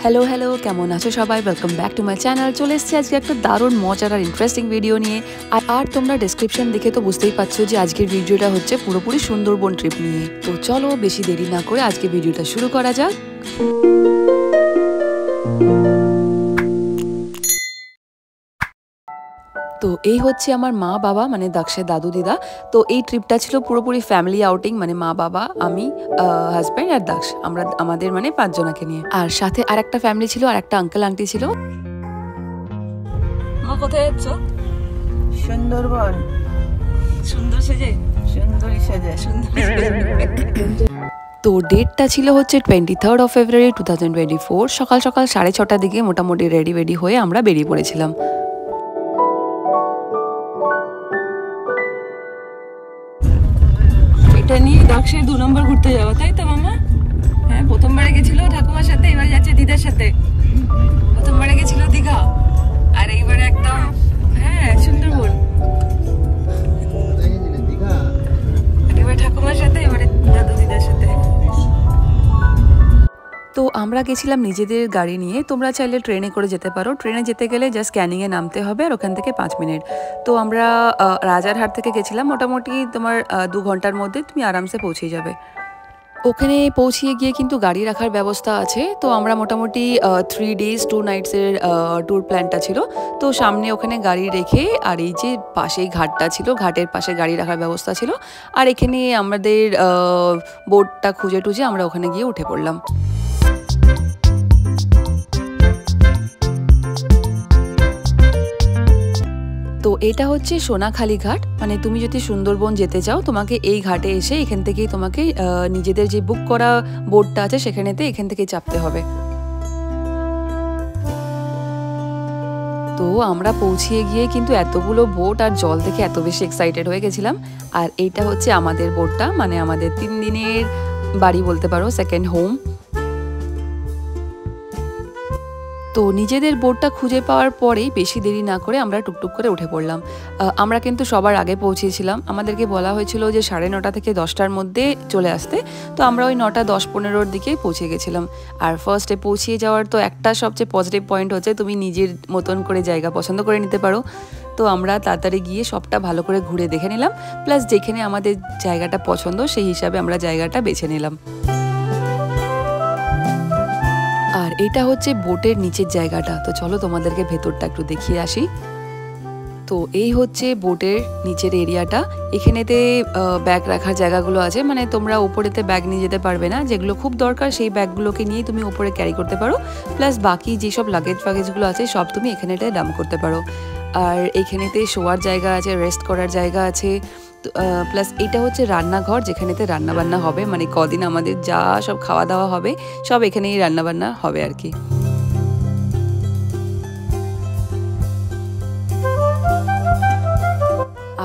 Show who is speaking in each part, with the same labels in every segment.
Speaker 1: Hello hello, কেমন আছো সবাই? Welcome back to my channel. চলে এসেছি আজকে একটা দারুণ মজার আর ইন্টারেস্টিং ভিডিও নিয়ে। আর তোমরা ডেসক্রিপশন দেখে তো বুঝতেই পারছো যে আজকের ভিডিওটা হচ্ছে পুরোপুরি সুন্দরবন ট্রিপ নিয়ে। তো চলো বেশি দেরি না করে আজকে ভিডিওটা শুরু করা যাক। তো এই হচ্ছে আমার মা বাবা, মানে দাক্ষের দাদু দিদা। তো এই ট্রিপটা ছিল পুরোপুরি ফ্যামিলি আউটিং, মানে মা বাবা, আমি, হাজব্যান্ড আর দাক্ষ, আমরা আমাদের মানে 5 জনকে নিয়ে। আর সাথে আর একটা ফ্যামিলি ছিল, আর একটা আঙ্কেল আন্টি ছিল। মা কোথায় যাচ্ছ?
Speaker 2: সুন্দরবন।
Speaker 1: সুন্দর সেজে,
Speaker 2: সুন্দরী সেজে
Speaker 1: তো ডেটটা ছিল হচ্ছে 23rd February 2024। সকাল সকাল 6:30টার দিকে মোটামুটি রেডি হয়ে আমরা বেরিয়ে পড়েছিলাম। এটা নিয়ে দাক্ষের 2 নম্বর ঘুরতে যাওয়া, তাই তো মামা? হ্যাঁ, প্রথমবারে গেছিল ঠাকুমার সাথে, এবার যাচ্ছে দিদার সাথে। প্রথমবারে গেছিল দীঘা, আর এইবারে একদম হ্যাঁ সুন্দরবন। এবার ঠাকুমার সাথে, এবারে দাদু দিদার সাথে। তো আমরা গেছিলাম নিজেদের গাড়ি নিয়ে। তোমরা চাইলে ট্রেনে করে যেতে পারো। ট্রেনে যেতে গেলে জাস্ট ক্যানিংয়ে নামতে হবে, আর ওখান থেকে 5 মিনিট। তো আমরা রাজারহাট থেকে গেছিলাম। মোটামুটি তোমার 2 ঘন্টার মধ্যে তুমি আরামসে পৌঁছে যাবে। ওখানে পৌঁছিয়ে গিয়ে কিন্তু গাড়ি রাখার ব্যবস্থা আছে। তো আমরা মোটামুটি 3 days 2 nights-এর ট্যুর প্ল্যানটা ছিল। তো সামনে ওখানে গাড়ি রেখে, আর এই যে পাশেই ঘাটটা ছিল, ঘাটের পাশে গাড়ি রাখার ব্যবস্থা ছিল। আর এখানে আমাদের বোটটা খুঁজে টুজে আমরা ওখানে গিয়ে উঠে পড়লাম। তো এটা হচ্ছে সোনাখালি ঘাট, মানে তুমি যদি সুন্দরবন যেতে চাও তোমাকে এই ঘাটে এসে এখান থেকেই তোমাকে নিজেদের যে বুক করা বোটটা আছে সেখানেতে এখান থেকেই চাপতে হবে। তো আমরা পৌঁছিয়ে গিয়ে কিন্তু এতগুলো বোট আর জল দেখে এত বেশি এক্সাইটেড হয়ে গেছিলাম। আর এইটা হচ্ছে আমাদের বোটটা, মানে আমাদের 3 দিনের বাড়ি বলতে পারো, সেকেন্ড হোম। তো নিজেদের বোটটা খুঁজে পাওয়ার পরেই বেশি দেরি না করে আমরা টুকটুক করে উঠে পড়লাম। আমরা কিন্তু সবার আগে পৌঁছেছিলাম। আমাদেরকে বলা হয়েছিল যে 9:30 থেকে 10টার মধ্যে চলে আসতে। তো আমরা ওই 9টা 10-15-র দিকেই পৌঁছে গেছিলাম। আর ফার্স্টে পৌঁছিয়ে যাওয়ার তো একটা সবচেয়ে পজিটিভ পয়েন্ট হচ্ছে তুমি নিজের মতন করে জায়গা পছন্দ করে নিতে পারো। তো আমরা তাড়াতাড়ি গিয়ে সবটা ভালো করে ঘুরে দেখে নিলাম, প্লাস যেখানে আমাদের জায়গাটা পছন্দ সেই হিসাবে আমরা জায়গাটা বেছে নিলাম। আর এটা হচ্ছে বোটের নিচের জায়গাটা। তো চলো তোমাদেরকে ভেতরটা একটু দেখিয়ে আসি। তো এই হচ্ছে বোটের নিচের এরিয়াটা। এখানেতে ব্যাগ রাখার জায়গাগুলো আছে, মানে তোমরা উপরেতে ব্যাগ নিয়ে যেতে পারবে না। যেগুলো খুব দরকার সেই ব্যাগগুলোকে নিয়ে তুমি উপরে ক্যারি করতে পারো, প্লাস বাকি যেসব লাগেজগুলো আছে সব তুমি এখানেতে ডাম্প করতে পারো। আর এখানেতে শোয়ার জায়গা আছে, রেস্ট করার জায়গা আছে, প্লাস এটা হচ্ছে রান্নাঘর, যেখানেতে রান্নাবান্না হবে, মানে কদিন আমাদের যা সব খাওয়া দাওয়া হবে সব এখানেই রান্নাবান্না হবে আর কি।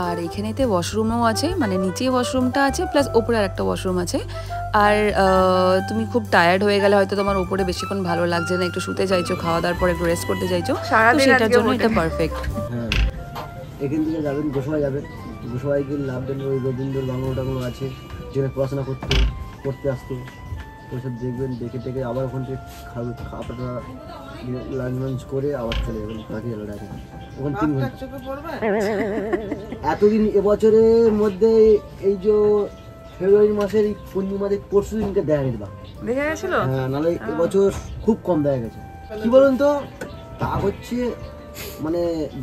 Speaker 1: আর এখানেতে ওয়াশরুমও আছে, মানে নিচে ওয়াশরুমটা আছে, প্লাস ওপরে আর একটা ওয়াশরুম আছে। আর তুমি খুব টায়ার্ড হয়ে গেলে হয়তো তোমার ওপরে বেশিক্ষণ ভালো লাগছে না, একটু শুতে চাইছো, খাওয়া দাওয়ার পরে একটু রেস্ট করতে চাইছো, তো সেটার জন্য এটা পারফেক্ট।
Speaker 3: হ্যাঁ, এখান থেকে যাবেন গোসাই যাবেন, গোসাই গিয়ে লাভবেন ওই রবীন্দ্র বাংলাটাগুলো আছে, যেখানে পড়াশোনা করতে আসতো, ওইসব দেখবেন। দেখে আবার ওখান থেকে খাবারটা লাঞ্চ করে আবার চলে যাবেন কাকি জেলাটা। ওখানে 3 ঘন্টা এতদিন। এবছরের মধ্যে এই যে ফেব্রুয়ারি মাসের এই পূর্ণিমাদের পরশু দিনকে দেখা গেছিল। হ্যাঁ, নাহলে এবছর খুব কম দেখা গেছে। কি বলুন তো, বাঘ হচ্ছে, মানে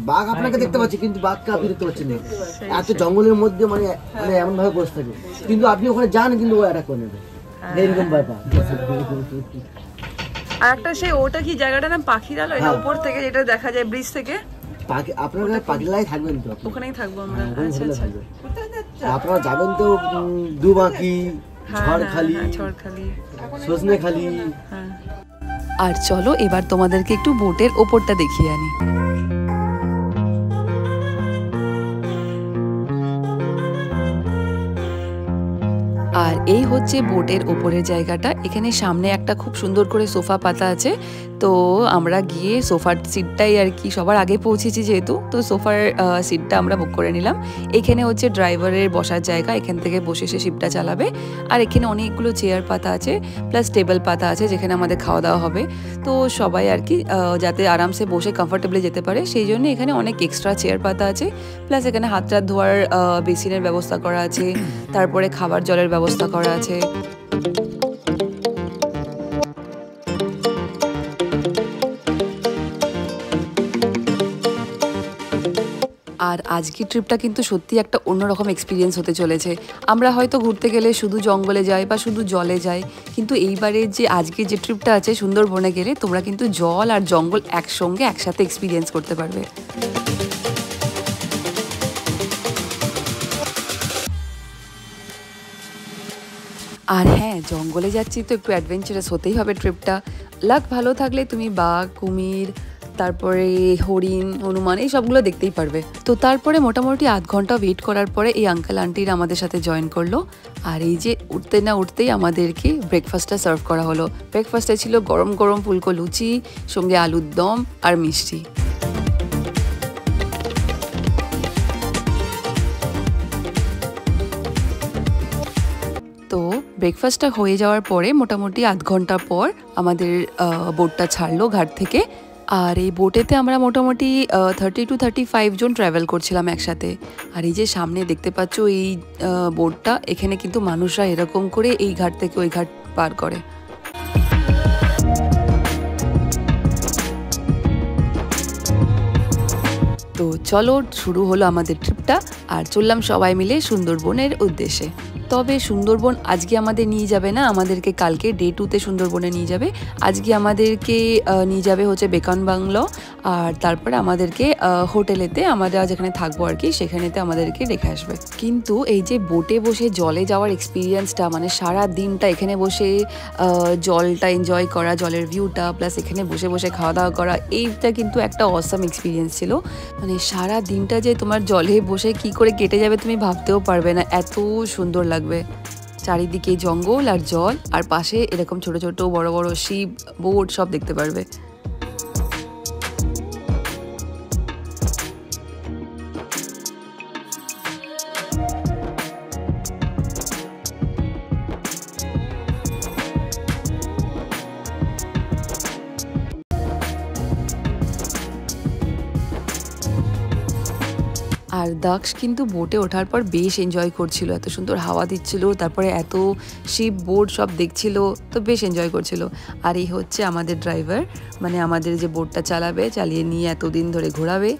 Speaker 3: বাঘ আপনাকে দেখতে পাচ্ছি কিন্তু বাঘকে আপনি দেখতে পাচ্ছেন না। এত জঙ্গলের মধ্যে মানে এমন ভাবে বসে থাকে, কিন্তু আপনি ওখানে যান কিন্তু ও অ্যাটাক করে নেবে, এরকম ব্যাপার।
Speaker 2: আর একটা সেই ওটা কি জায়গাটা না, পাখিরালয়, এটা উপর থেকে যেটা দেখা যায় ব্রিজ থেকে।
Speaker 3: আপনারা পাখিরালয় থাকবেন তো?
Speaker 2: ওখানেই থাকবো আমরা।
Speaker 3: আপনারা যাবেন তো দুবাকি, ঝড়খালি, সজনেখালি।
Speaker 1: আর চলো এবার তোমাদেরকে একটু বোটের ওপরটা দেখিয়ে আনি। আর এই হচ্ছে বোটের ওপরের জায়গাটা। এখানে সামনে একটা খুব সুন্দর করে সোফা পাতা আছে। তো আমরা গিয়ে সোফার সিটটাই আর কি সবার আগে পৌঁছেছি যেহেতু, তো সোফার সিটটা আমরা বুক করে নিলাম। এখানে হচ্ছে ড্রাইভারের বসার জায়গা, এখান থেকে বসে সে শিপটা চালাবে। আর এখানে অনেকগুলো চেয়ার পাতা আছে, প্লাস টেবিল পাতা আছে যেখানে আমাদের খাওয়া দাওয়া হবে। তো সবাই আর কি যাতে আরামসে বসে কমফোর্টেবলি যেতে পারে সেই জন্য এখানে অনেক এক্সট্রা চেয়ার পাতা আছে, প্লাস এখানে হাত টাত ধোয়ার বেসিনের ব্যবস্থা করা আছে, তারপরে খাবার জলের ব্যবস্থা করা আছে। আর আজকের ট্রিপটা কিন্তু সত্যি একটা অন্যরকম এক্সপিরিয়েন্স হতে চলেছে। আমরা হয়তো ঘুরতে গেলে শুধু জঙ্গলে যাই বা শুধু জলে যাই, কিন্তু এইবারের যে আজকের যে ট্রিপটা আছে সুন্দরবনে গেলে তোমরা কিন্তু জল আর জঙ্গল একসঙ্গে একসাথে এক্সপিরিয়েন্স করতে পারবে। আর হ্যাঁ, জঙ্গলে যাচ্ছি তো একটু অ্যাডভেঞ্চারাস হতেই হবে ট্রিপটা। লাক ভালো থাকলে তুমি বাঘ, কুমির, তারপরে হরিণ, হনুমান এই সবগুলো দেখতেই পারবে। তো তারপরে মোটামুটি আধ ঘন্টা ওয়েট করার পরে এই আঙ্কেল আন্টির আমাদের সাথে জয়েন করলো। আর এই যে উঠতে না উঠতেই আমাদেরকে ব্রেকফাস্টটা সার্ভ করা হলো। ব্রেকফাস্টে ছিল গরম গরম ফুলকো লুচি, সঙ্গে আলুর দম আর মিষ্টি। তো ব্রেকফাস্টটা হয়ে যাওয়ার পরে মোটামুটি আধ ঘন্টা পর আমাদের বোটটা ছাড়লো ঘাট থেকে। আর এই বোটেতে আমরা মোটামুটি 30 to 35 জন ট্রাভেল করছিলাম একসাথে। আর এই যে সামনে দেখতে পাচ্ছ এই বোটটা, এখানে কিন্তু মানুষরা এরকম করে এই ঘাট থেকে ওই ঘাট পার করে। তো চলো শুরু হলো আমাদের ট্রিপটা, আর চললাম সবাই মিলে সুন্দরবনের উদ্দেশ্যে। তবে সুন্দরবন আজকে আমাদের নিয়ে যাবে না, আমাদেরকে কালকে ডে 2তে সুন্দরবনে নিয়ে যাবে। আজকে আমাদেরকে নিয়ে যাবে হচ্ছে বেকন বাংলো, আর তারপরে আমাদেরকে হোটেলেতে আমরা যেখানে থাকবো আর কি সেখানেতে আমাদেরকে রেখে আসবে। কিন্তু এই যে বোটে বসে জলে যাওয়ার এক্সপিরিয়েন্সটা, মানে সারা দিনটা এখানে বসে জলটা এনজয় করা, জলের ভিউটা, প্লাস এখানে বসে বসে খাওয়া দাওয়া করা, এইটা কিন্তু একটা অসাম এক্সপিরিয়েন্স ছিল। মানে সারা দিনটা যে তোমার জলে বসে কি করে কেটে যাবে তুমি ভাবতেও পারবে না, এত সুন্দর লাগবে। চারিদিকে জঙ্গল আর জল, আর পাশে এরকম ছোট ছোট বড় বড় শিপ, বোট সব দেখতে পারবে। আর দাক্ষ কিন্তু বোটে ওঠার পর বেশ এনজয় করছিল, এত সুন্দর হাওয়া দিচ্ছিল, তারপরে এত শিপ বোট সব দেখছিল, তো বেশ এনজয় করছিল। আর এই হচ্ছে আমাদের ড্রাইভার, মানে আমাদের যে বোটটা চালাবে, চালিয়ে নিয়ে এতদিন ধরে ঘোরাবে।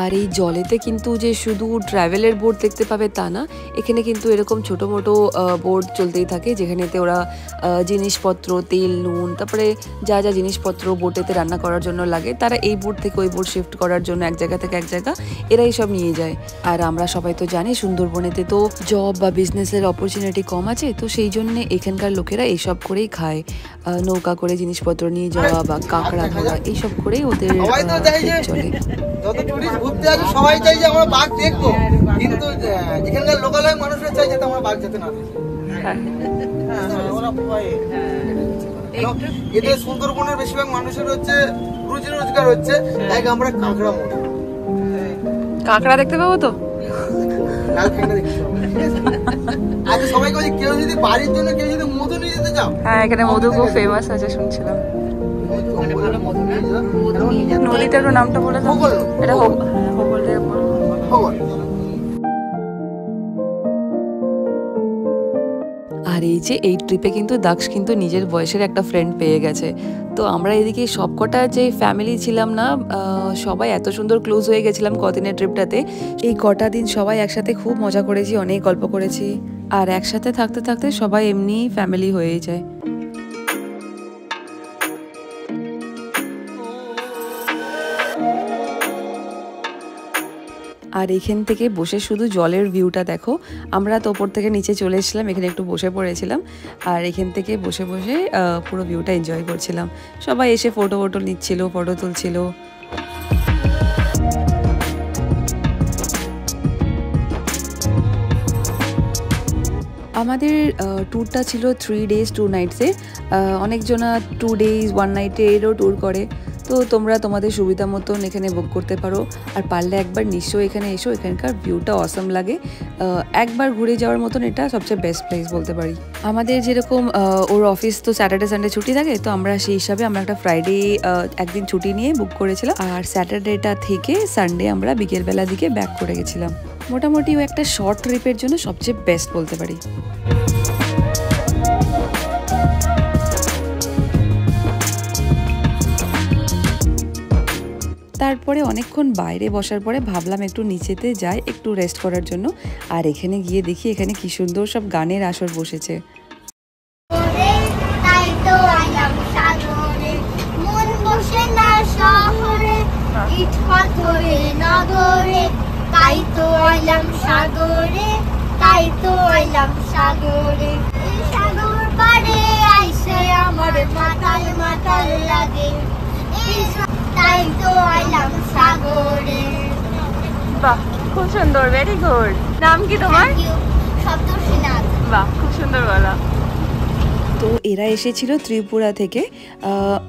Speaker 1: আর এই জলেতে কিন্তু যে শুধু ট্রাভেলের বোট দেখতে পাবে তা না, এখানে কিন্তু এরকম ছোটো মোটো বোট চলতেই থাকে যেখানেতে ওরা জিনিসপত্র, তেল, নুন, তারপরে যা যা জিনিসপত্র বোটেতে রান্না করার জন্য লাগে তারা এই বোট থেকে ওই বোট শিফট করার জন্য এক জায়গা থেকে এক জায়গা এরাই সব নিয়ে যায়। আর আমরা সবাই তো জানি সুন্দরবনেতে তো জব বা বিজনেসের অপরচুনিটি কম আছে, তো সেই জন্যে এখানকার লোকেরা এইসব করেই খায়। নৌকা করে জিনিসপত্র নিয়ে যাওয়া বা কাঁকড়া ধরা এইসব করেই ওদের চলে।
Speaker 3: যত টুরিস্ট ঘুরতে আসে সবাই চাই যে আমরা বাঘ দেখবো, কিন্তু এখানকার লোকালয় মানুষরা চাই যাতে আমরা বাঘ যেতে না দেখি। এতে সুন্দরবনের বেশিরভাগ মানুষের হচ্ছে রুজি রোজগার হচ্ছে এক আমরা কাঁকড়া মতো।
Speaker 2: কাঁকড়া দেখতে পাবো তো?
Speaker 3: আচ্ছা সবাই বলছে কেউ যদি বাড়ির জন্য কেউ যদি মধু নিয়ে যেতে চাও,
Speaker 2: হ্যাঁ এখানে মধু খুব ফেমাস আছে শুনছিলাম। নদীটার নামটা বলে দাও। এটা
Speaker 1: আর এই যে এই ট্রিপে কিন্তু দাক্ষ কিন্তু নিজের বয়সের একটা ফ্রেন্ড পেয়ে গেছে। তো আমরা এদিকে সবকটা যে ফ্যামিলি ছিলাম না, সবাই এত সুন্দর ক্লোজ হয়ে গেছিলাম কদিনের ট্রিপটাতে। এই কটা দিন সবাই একসাথে খুব মজা করেছি, অনেক গল্প করেছি, আর একসাথে থাকতে থাকতে সবাই এমনি ফ্যামিলি হয়ে যায়। আর এখান থেকে বসে শুধু জলের ভিউটা দেখো। আমরা তো ওপর থেকে নিচে চলে এসেছিলাম, এখানে একটু বসে পড়েছিলাম, আর এখান থেকে বসে বসে পুরো ভিউটা এনজয় করছিলাম। সবাই এসে ফটো নিচ্ছিল, ফটো তুলছিল। আমাদের ট্যুরটা ছিল 3 days 2 nights-এর। অনেকজনা 2 days 1 night-এরও ট্যুর করে, তো তোমরা তোমাদের সুবিধা মতন এখানে বুক করতে পারো। আর পারলে একবার নিশ্চয়ই এখানে এসো, এখানকার ভিউটা অসাম লাগে। একবার ঘুরে যাওয়ার মতন এটা সবচেয়ে বেস্ট প্লেস বলতে পারি। আমাদের যেরকম ওর অফিস তো স্যাটারডে সানডে ছুটি থাকে, তো আমরা সেই হিসাবে আমরা একটা ফ্রাইডে একদিন ছুটি নিয়ে বুক করেছিলাম, আর স্যাটারডেটা থেকে সানডে আমরা বিকেলবেলা দিকে ব্যাক করে গেছিলাম। মোটামুটি ও একটা শর্ট ট্রিপের জন্য সবচেয়ে বেস্ট বলতে পারি। তারপরে অনেকক্ষণ বাইরে বসার পরে ভাবলাম একটু নিচেতে যাই একটু রেস্ট করার জন্য। আর এখানে গিয়ে দেখি এখানে কি সুন্দর সব গানের আসর বসেছে।
Speaker 2: বাহ, খুব সুন্দর, ভেরি গুড। নাম কি তোমার? বাহ, খুব সুন্দর বলা।
Speaker 1: তো এরা এসেছিল ত্রিপুরা থেকে।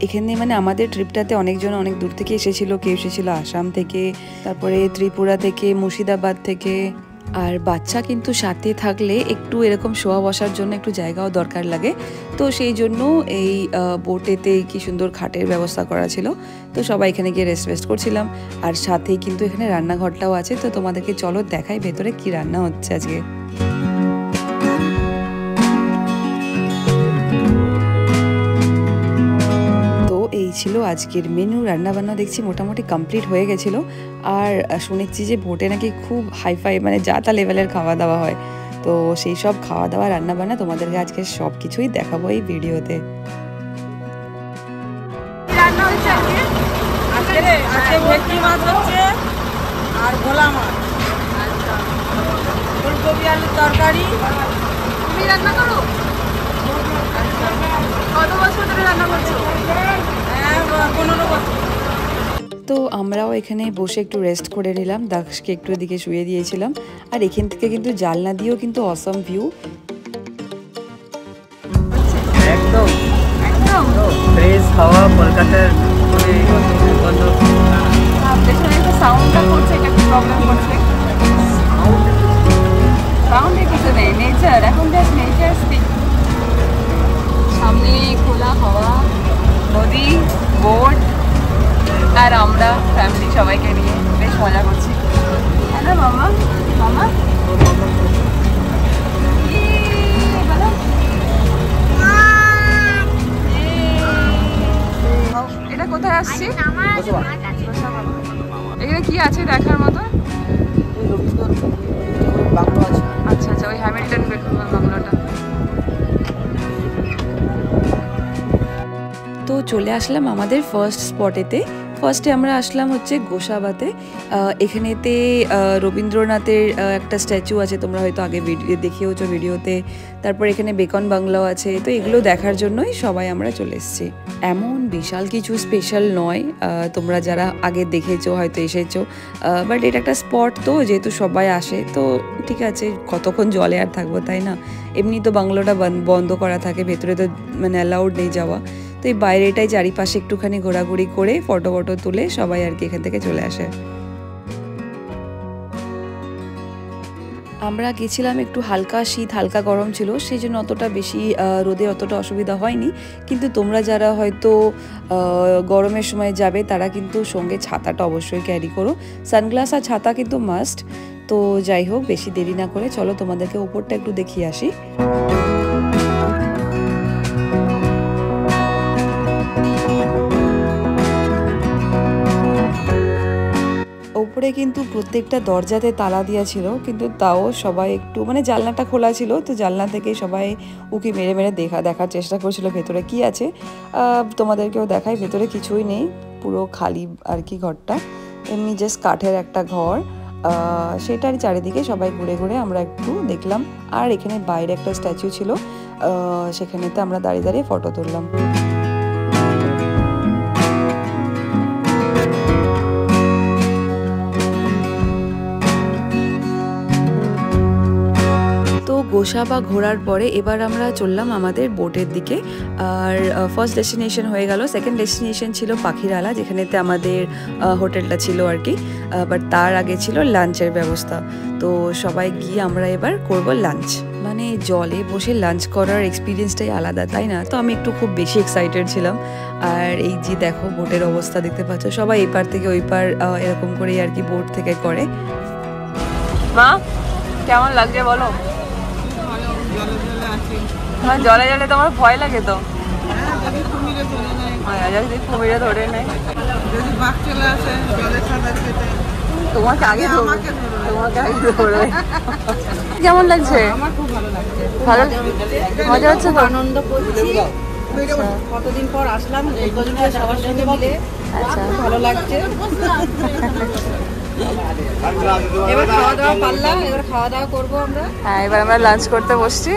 Speaker 1: এখানে মানে আমাদের ট্রিপটাতে অনেকজন অনেক দূর থেকে এসেছিল। কেউ এসেছিল আসাম থেকে, তারপরে ত্রিপুরা থেকে, মুর্শিদাবাদ থেকে। আর বাচ্চা কিন্তু সাথে থাকলে একটু এরকম শোয়া বসার জন্য একটু জায়গাও দরকার লাগে, তো সেই জন্য এই বোটেতে কি সুন্দর খাটের ব্যবস্থা করা ছিল। তো সবাই এখানে গিয়ে রেস্ট করছিলাম। আর সাথেই কিন্তু এখানে রান্নাঘরটাও আছে, তো তোমাদেরকে চলো দেখাই ভেতরে কি রান্না হচ্ছে আজকে। এই ছিল আজকের মেনু। রান্নাবান্না দেখছি মোটামুটি কমপ্লিট হয়ে গেছিল। আর শুনেছি যে বোটে নাকি খুব হাইফাই মানে যা তা লেভেলের খাওয়া দাওয়া হয়, তো সেই সব খাওয়া দাওয়া রান্নাবান্না তোমাদেরকে আজকে সব কিছুই দেখাবো এই ভিডিওতে।
Speaker 2: রান্না হচ্ছে আজকে ভেটকি মাছ হচ্ছে আর ভোলা মাছ, আচ্ছা, ফুলকপি আলুর তরকারি। তুমি রান্না করো? কত বছর ধরে রান্না করছো? 15 বছর।
Speaker 1: তো আমরাও এখানে বসে একটু রেস্ট করে নিলাম, দাক্ষকে একটু এদিকে শুয়ে দিয়েছিলাম। আর এখান থেকে কিন্তু জানলা দিয়েও কিন্তু অসাম ভিউ।
Speaker 2: একদম একদম ফ্রেশ হাওয়া কলকাতার। পেছনে একটা সাউন্ডটা করছে, এটা একটু প্রবলেম করছে। সাউন্ডে কিছু নেই, নেচার, এখন জাস্ট নেচার স্পিক। সামনে খোলা হাওয়া, নদী, বোট, আর আমরা ফ্যামিলি সবাইকে নিয়ে বেশ মজা করছি। হ্যালো মামা, মামা এটা কোথায় আসছি? এখানে কি আছে দেখার মতো? আচ্ছা আচ্ছা, ওই হ্যামিল্টন বাংলোটা।
Speaker 1: তো চলে আসলাম আমাদের ফার্স্ট স্পটেতে। ফার্স্টে আমরা আসলাম হচ্ছে গোসাবাতে। এখানেতে রবীন্দ্রনাথের একটা স্ট্যাচু আছে, তোমরা হয়তো আগে দেখিয়েওছো ভিডিওতে। তারপর এখানে বেকন বাংলাও আছে, তো এগুলো দেখার জন্যই সবাই আমরা চলে এসেছি। এমন বিশাল কিছু স্পেশাল নয়, তোমরা যারা আগে দেখেছো হয়তো এসেছো, বাট এটা একটা স্পট, তো যেহেতু সবাই আসে তো ঠিক আছে, কতক্ষণ জলে আর থাকবো তাই না। এমনি তো বাংলোটা বন্ধ করা থাকে, ভেতরে তো মানে অ্যালাউড নেই যাওয়া। তো এই বাইরেটাই চারিপাশে একটুখানি ঘোরাঘুরি করে ফটো তুলে সবাই আর কি এখান থেকে চলে আসে। আমরা গেছিলাম একটু হালকা শীত হালকা গরম ছিল, সেই জন্য অতটা বেশি রোদে অতটা অসুবিধা হয়নি। কিন্তু তোমরা যারা হয়তো গরমের সময় যাবে তারা কিন্তু সঙ্গে ছাতাটা অবশ্যই ক্যারি করো। সানগ্লাস আর ছাতা কিন্তু মাস্ট। তো যাই হোক, বেশি দেরি না করে চলো তোমাদেরকে উপরটা একটু দেখিয়ে আসি। ওপরে কিন্তু প্রত্যেকটা দরজাতে তালা দেওয়া ছিল, কিন্তু তাও সবাই একটু মানে জানলাটা খোলা ছিল, তো জানলা থেকে সবাই উকি মেরে মেরে দেখার চেষ্টা করছিল ভেতরে কি আছে। তোমাদেরকেও দেখাই, ভেতরে কিছুই নেই, পুরো খালি আর কি ঘরটা, এমনি জাস্ট কাঠের একটা ঘর। সেটার চারিদিকে সবাই ঘুরে ঘুরে আমরা একটু দেখলাম। আর এখানে বাইরে একটা স্ট্যাচু ছিল, সেখানেতে আমরা দাঁড়িয়ে দাঁড়িয়ে ফটো তুললাম। বসা বা ঘোরার পরে এবার আমরা চললাম আমাদের বোটের দিকে। আর ফার্স্ট ডেস্টিনেশন হয়ে গেল। সেকেন্ড ডেস্টিনেশন ছিল পাখিরালা, যেখানেতে আমাদের হোটেলটা ছিল আর কি। বাট তার আগে ছিল লাঞ্চের ব্যবস্থা। তো সবাই গিয়ে আমরা এবার করব লাঞ্চ। মানে জলে বসে লাঞ্চ করার এক্সপিরিয়েন্সটাই আলাদা, তাই না? তো আমি একটু খুব বেশি এক্সাইটেড ছিলাম। আর এই যে দেখো বোটের অবস্থা দেখতে পাচ্ছ, সবাই এই পার থেকে ওই পার এরকম করেই আর কি বোট থেকে করে।
Speaker 2: মা কেমন লাগছে বলো? হ্যাঁ, জলে জলে তোমার ভয় লাগে তো? যদি কুমিরে ধরে নেয়,
Speaker 4: যদি বাঘ চলে আসে জলে সাঁতার কেটে
Speaker 2: তোমাকে আগে ধরবে। কেমন লাগছে?
Speaker 4: আমার খুব ভালো লাগছে,
Speaker 2: ভালো মজা হচ্ছে তো?
Speaker 4: আনন্দ করছি। কতদিন পর আসলাম সবার সঙ্গে মিলে, ভালো লাগছে। এবার খাওয়া দাওয়া পারলাম, এবার খাওয়া দাওয়া করবো আমরা।
Speaker 2: হ্যাঁ, এবার আমরা লাঞ্চ করতে বসছি।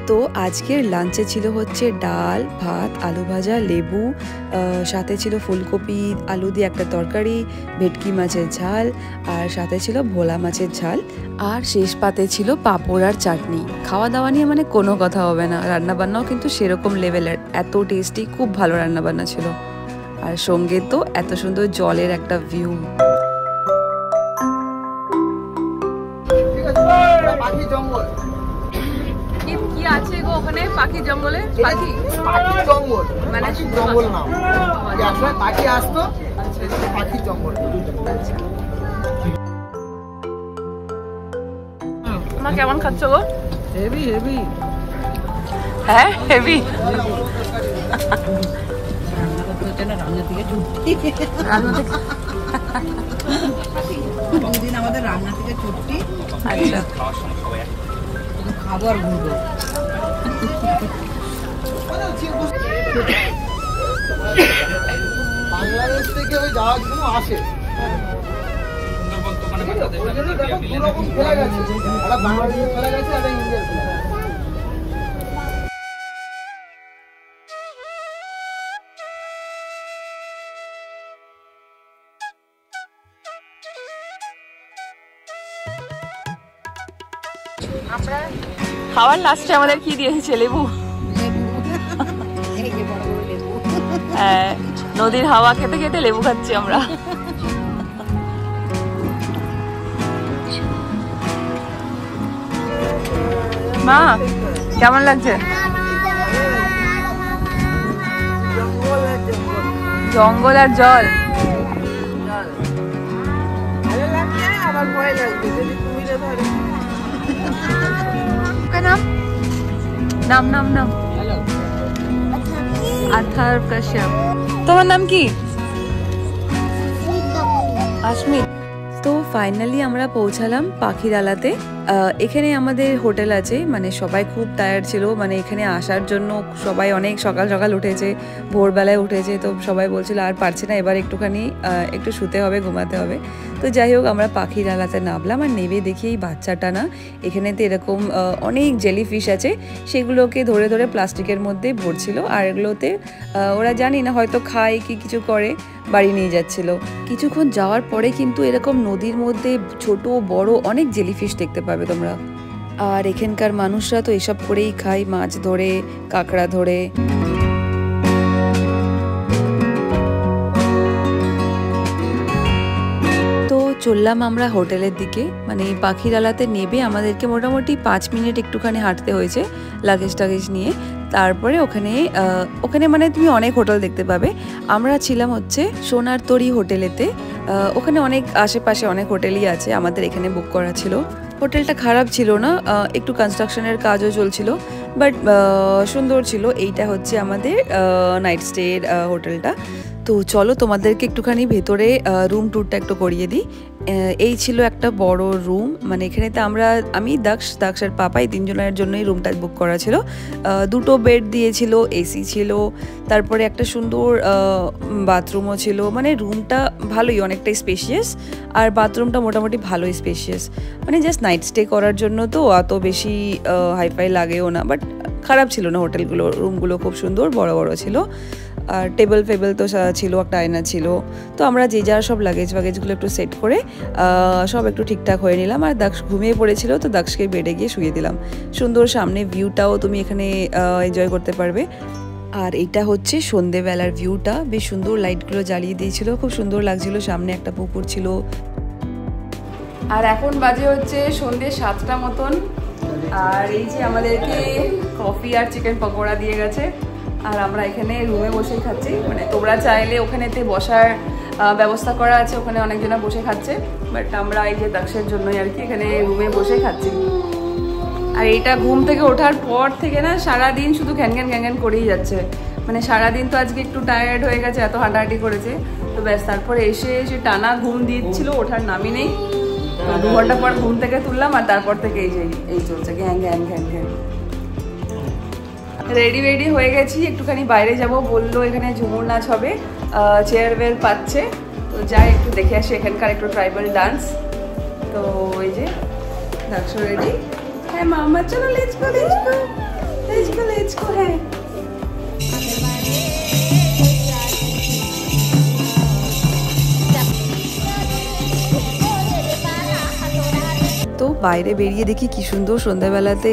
Speaker 1: তো আজকের লাঞ্চে ছিল হচ্ছে ডাল, ভাত, আলু ভাজা, লেবু, সাথে ছিল ফুলকপি আলু দিয়ে একটা তরকারি, ভেটকি মাছের ঝাল, আর সাথে ছিল ভোলা মাছের ঝাল, আর শেষ পাতে ছিল পাঁপড় আর চাটনি। খাওয়া দাওয়া নিয়ে মানে কোনো কথা হবে না। রান্নাবান্নাও কিন্তু সেরকম লেভেলের, এত টেস্টি, খুব ভালো রান্নাবান্না ছিল। আর সঙ্গে তো এত সুন্দর জলের একটা ভিউ।
Speaker 3: পাখি জঙ্গল,
Speaker 2: কি আছে গো ওখানে? পাখি জঙ্গলে পাখি
Speaker 3: জঙ্গল
Speaker 2: মানে
Speaker 3: জঙ্গল নাম। আসলে পাখি আসতো, পাখি জঙ্গল।
Speaker 2: মা কেমন খাচ্ছ গো?
Speaker 4: Heavy heavy.
Speaker 2: হ্যাঁ, হেভি।
Speaker 4: রান্না থেকে ছুটি, দুদিন আমাদের রান্না থেকে ছুটি।
Speaker 2: আচ্ছা,
Speaker 4: খাবো আর ঘুরবো।
Speaker 3: বাংলাদেশ থেকে ওই জাহাজগুলো আসে, দুরকম ফেলা গেছে, একটা বাংলাদেশে ফেলা গেছে, একটা ইন্ডিয়ার ফেলা গেছে।
Speaker 2: খাবার লাস্টে আমাদের কি দিয়েছে? লেবু। হ্যাঁ, নদীর হাওয়া খেতে খেতে লেবু খাচ্ছি আমরা। মা কেমন লাগছে? জঙ্গল আর জল।
Speaker 4: ভালো লাগছে, আবার ভয় লাগছে যদি কুমিরে ধরে।
Speaker 2: নাম নাম নাম আথার কাশ্যপ। তোমার নাম কি? আসমিত।
Speaker 1: তো ফাইনালি আমরা পৌঁছালাম পাখিরালাতে। এখানে আমাদের হোটেল আছে, মানে সবাই খুব টায়ার্ড ছিল, মানে এখানে আসার জন্য সবাই অনেক সকাল সকাল উঠেছে, ভোরবেলায় উঠেছে। তো সবাই বলছিল আর পারছে না, এবার একটুখানি একটু শুতে হবে, ঘুমাতে হবে। তো যাই হোক আমরা পাখিরালাতে নামলাম, আর নেমে দেখি এই বাচ্চাটা না, এখানেতে এরকম অনেক জেলিফিশ আছে, সেগুলোকে ধরে ধরে প্লাস্টিকের মধ্যে ভরছিল। আর এগুলোতে ওরা জানি না হয়তো খায় কি কিছু করে, বাড়ি নিয়ে যাচ্ছিল। কিছুক্ষণ যাওয়ার পরে কিন্তু এরকম নদীর মধ্যে ছোট বড় অনেক জেলিফিশ দেখতে পাবে তোমরা। আর এখানকার মানুষরা তো এসব করেই খায়, মাছ ধরে, কাঁকড়া ধরে। তো চললাম আমরা হোটেলের দিকে, মানে পাখিরালাতে নেবে আমাদেরকে মোটামুটি 5 মিনিট একটুখানি হাঁটতে হয়েছে লাগেজ টাগেজ নিয়ে। তারপরে ওখানে মানে তুমি অনেক হোটেল দেখতে পাবে। আমরা ছিলাম হচ্ছে সোনার তরী হোটেলেতে। ওখানে অনেক আশেপাশে অনেক হোটেলই আছে, আমাদের এখানে বুক করা ছিল। হোটেলটা খারাপ ছিল না, একটু কনস্ট্রাকশনের কাজও চলছিল, বাট সুন্দর ছিল। এইটা হচ্ছে আমাদের নাইট স্টের হোটেলটা। তো চলো তোমাদেরকে একটুখানি ভেতরে রুম ট্যুরটা একটু করিয়ে দিই। এই ছিল একটা বড় রুম, মানে এখানেতে আমি দাক্ষ আর পাপা এই 3 জনের জন্যই রুমটা বুক করা ছিল। 2টো বেড দিয়েছিল, এসি ছিল, তারপরে একটা সুন্দর বাথরুমও ছিল। মানে রুমটা ভালোই, অনেকটাই স্পেশিয়াস, আর বাথরুমটা মোটামুটি ভালোই স্পেশিয়াস। মানে জাস্ট নাইট স্টে করার জন্য তো অত বেশি হাইফাই লাগেও না, বাট খারাপ ছিল না হোটেলগুলো, রুমগুলো খুব সুন্দর বড় বড় ছিল। আর টেবিল ফেবল তো ছিল, একটা আয়না ছিল। তো আমরা যে যার সব লাগেজগুলো একটু সেট করে সব একটু ঠিকঠাক হয়ে নিলাম। আর দাক্ষ ঘুমিয়ে পড়েছিল, তো দাক্ষকে বেডে গিয়ে শুয়ে দিলাম। সুন্দর সামনে ভিউটাও তুমি এখানে এনজয় করতে পারবে। আর এটা হচ্ছে সন্ধেবেলার ভিউটা, বেশ সুন্দর লাইটগুলো জ্বালিয়ে দিয়েছিল, খুব সুন্দর লাগছিল। সামনে একটা পুকুর ছিল। আর এখন বাজে হচ্ছে সন্ধে 7টা মতন। আর এই যে আমাদেরকে কফি আর চিকেন পকোড়া দিয়ে গেছে, আর আমরা এখানে রুমে বসেই খাচ্ছি। মানে তোমরা চাইলে ওখানেতে বসার ব্যবস্থা করা আছে, ওখানে অনেকজনা বসে খাচ্ছে, বাট আমরা এই যে দাক্ষের জন্যই আর কি এখানে রুমে বসে খাচ্ছি। আর এটা ঘুম থেকে ওঠার পর থেকে না সারাদিন শুধু ঘ্যান ঘ্যান করেই যাচ্ছে। মানে সারাদিন তো আজকে একটু টায়ার্ড হয়ে গেছে, এত হাঁটাহাঁটি করেছে, তো ব্যাস তারপরে এসে টানা ঘুম দিচ্ছিল, ওঠার নামই নেই। 2 ঘন্টা পর ঘুম থেকে তুললাম, আর তারপর থেকে এই চলছে ঘ্যান ঘ্যান। রেডি হয়ে গেছি, একটুখানি বাইরে যাব বললো, এখানে ঝুমুর নাচ হবে, চেয়ার ওয়েল পাচ্ছে, তো যাই একটু দেখে আসি এখানকার একটু ট্রাইবাল ডান্স। তো এই যে দাক্ষ রেডি। হ্যাঁ মামা, চলো লেটস গো। হ্যাঁ তো বাইরে বেরিয়ে দেখি কি সুন্দর সন্ধ্যাবেলাতে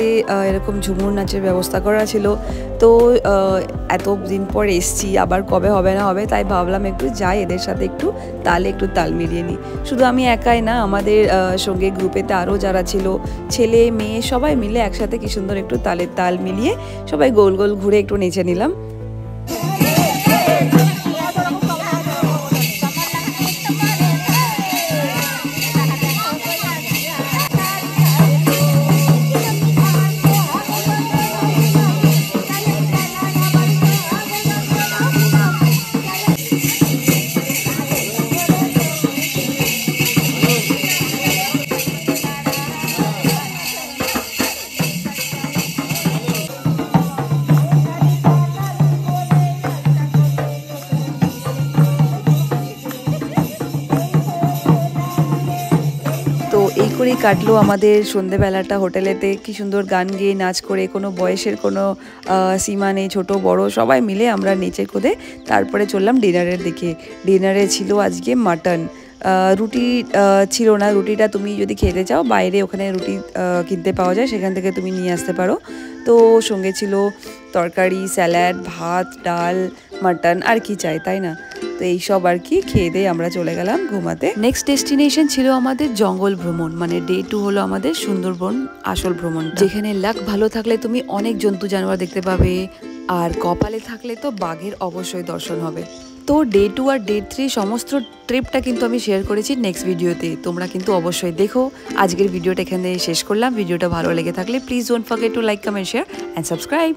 Speaker 1: এরকম ঝুমুর নাচের ব্যবস্থা করা ছিল। তো এত দিন পর এসছি, আবার কবে হবে না হবে, তাই ভাবলাম একটু যাই এদের সাথে একটু তাল মিলিয়ে নিই। শুধু আমি একাই না, আমাদের সঙ্গে গ্রুপেতে আরও যারা ছিল, ছেলে মেয়ে সবাই মিলে একসাথে কি সুন্দর একটু তাল মিলিয়ে সবাই গোল গোল ঘুরে একটু নেচে নিলাম। তো এই করেই কাটলো আমাদের সন্ধেবেলাটা হোটেলেতে। কি সুন্দর গান গেয়ে নাচ করে, কোনো বয়সের কোনো সীমা নেই, ছোট বড় সবাই মিলে আমরা নেচে কুদে তারপরে চললাম ডিনারের দিকে। ডিনারে ছিল আজকে মাটন, রুটি ছিল না। রুটিটা তুমি যদি খেতে চাও বাইরে ওখানে রুটি কিনতে পাওয়া যায়, সেখান থেকে তুমি নিয়ে আসতে পারো। তো সঙ্গে ছিল তরকারি, স্যালাড, ভাত, ডাল, মাটন, আর কি চাই তাই না। তো এইসব আর কি খেয়ে দিয়ে আমরা চলে গেলাম ঘুমাতে। নেক্সট ডেস্টিনেশন ছিল আমাদের জঙ্গল ভ্রমণ, মানে ডে 2 হলো আমাদের সুন্দরবন আসল ভ্রমণ, যেখানে লাক ভালো থাকলে তুমি অনেক জন্তু জানোয়ার দেখতে পাবে, আর কপালে থাকলে তো বাঘের অবশ্যই দর্শন হবে। তো ডে 2 আর ডে 3 সমস্ত ট্রিপটা কিন্তু আমি শেয়ার করেছি নেক্সট ভিডিওতে, তোমরা কিন্তু অবশ্যই দেখো। আজকের ভিডিওটা এখানে শেষ করলাম। ভিডিওটা ভালো লেগে থাকলে please don't forget to like, comment, share and subscribe.